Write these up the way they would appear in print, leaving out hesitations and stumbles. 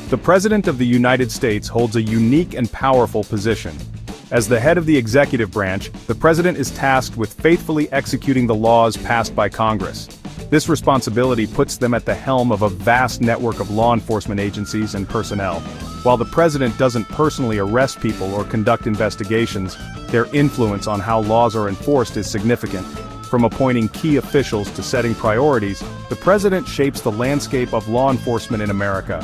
The President of the United States holds a unique and powerful position. As the head of the executive branch, the President is tasked with faithfully executing the laws passed by Congress. This responsibility puts them at the helm of a vast network of law enforcement agencies and personnel. While the President doesn't personally arrest people or conduct investigations, their influence on how laws are enforced is significant. From appointing key officials to setting priorities, the President shapes the landscape of law enforcement in America.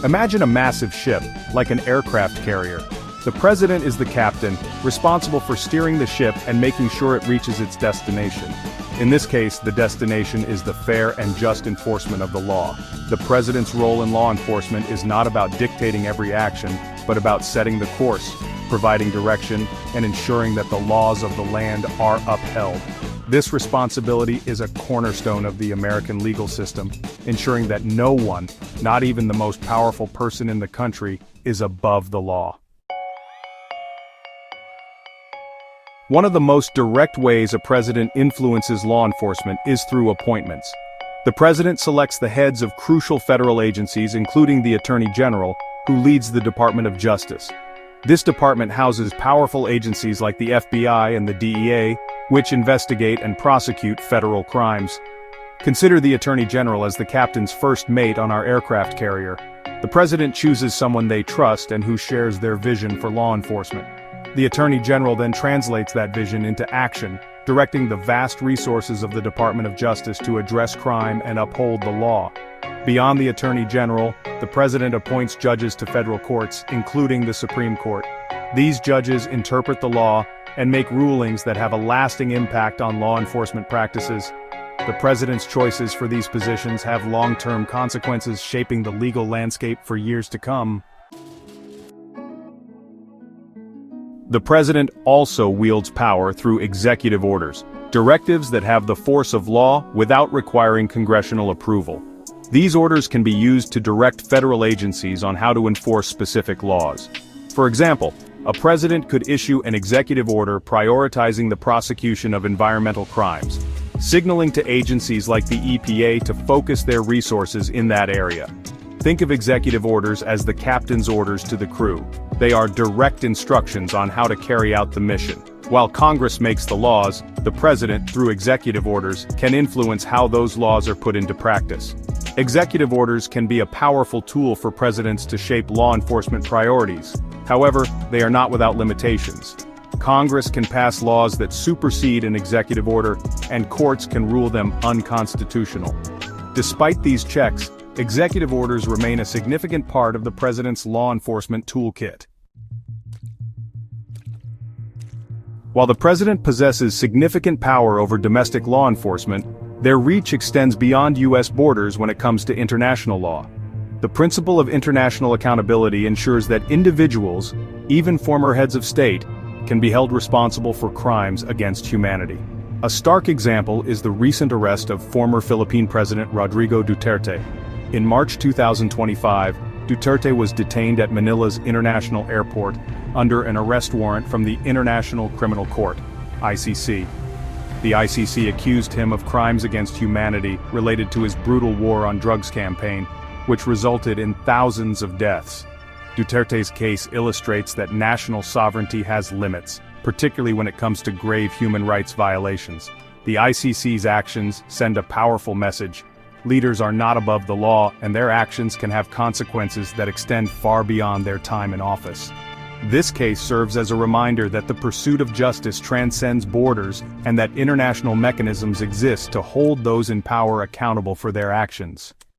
Imagine a massive ship, like an aircraft carrier. The President is the captain, responsible for steering the ship and making sure it reaches its destination. In this case, the destination is the fair and just enforcement of the law. The President's role in law enforcement is not about dictating every action, but about setting the course, providing direction, and ensuring that the laws of the land are upheld. This responsibility is a cornerstone of the American legal system, ensuring that no one, not even the most powerful person in the country, is above the law. One of the most direct ways a president influences law enforcement is through appointments. The president selects the heads of crucial federal agencies, including the Attorney General, who leads the Department of Justice. This department houses powerful agencies like the FBI and the DEA, which investigate and prosecute federal crimes. Consider the Attorney General as the captain's first mate on our aircraft carrier. The president chooses someone they trust and who shares their vision for law enforcement. The Attorney General then translates that vision into action, directing the vast resources of the Department of Justice to address crime and uphold the law. Beyond the Attorney General, the President appoints judges to federal courts, including the Supreme Court. These judges interpret the law and make rulings that have a lasting impact on law enforcement practices. The President's choices for these positions have long-term consequences, shaping the legal landscape for years to come. The President also wields power through executive orders, directives that have the force of law without requiring congressional approval. These orders can be used to direct federal agencies on how to enforce specific laws. For example, a president could issue an executive order prioritizing the prosecution of environmental crimes, signaling to agencies like the EPA to focus their resources in that area. Think of executive orders as the captain's orders to the crew. They are direct instructions on how to carry out the mission. While Congress makes the laws, the President, through executive orders, can influence how those laws are put into practice. Executive orders can be a powerful tool for presidents to shape law enforcement priorities. However, they are not without limitations. Congress can pass laws that supersede an executive order, and courts can rule them unconstitutional. Despite these checks, executive orders remain a significant part of the President's law enforcement toolkit. While the President possesses significant power over domestic law enforcement, their reach extends beyond U.S. borders when it comes to international law. The principle of international accountability ensures that individuals, even former heads of state, can be held responsible for crimes against humanity. A stark example is the recent arrest of former Philippine President Rodrigo Duterte. In March 2025, Duterte was detained at Manila's International Airport under an arrest warrant from the International Criminal Court, ICC. The ICC accused him of crimes against humanity related to his brutal war on drugs campaign, which resulted in thousands of deaths. Duterte's case illustrates that national sovereignty has limits, particularly when it comes to grave human rights violations. The ICC's actions send a powerful message. Leaders are not above the law, and their actions can have consequences that extend far beyond their time in office. This case serves as a reminder that the pursuit of justice transcends borders and that international mechanisms exist to hold those in power accountable for their actions.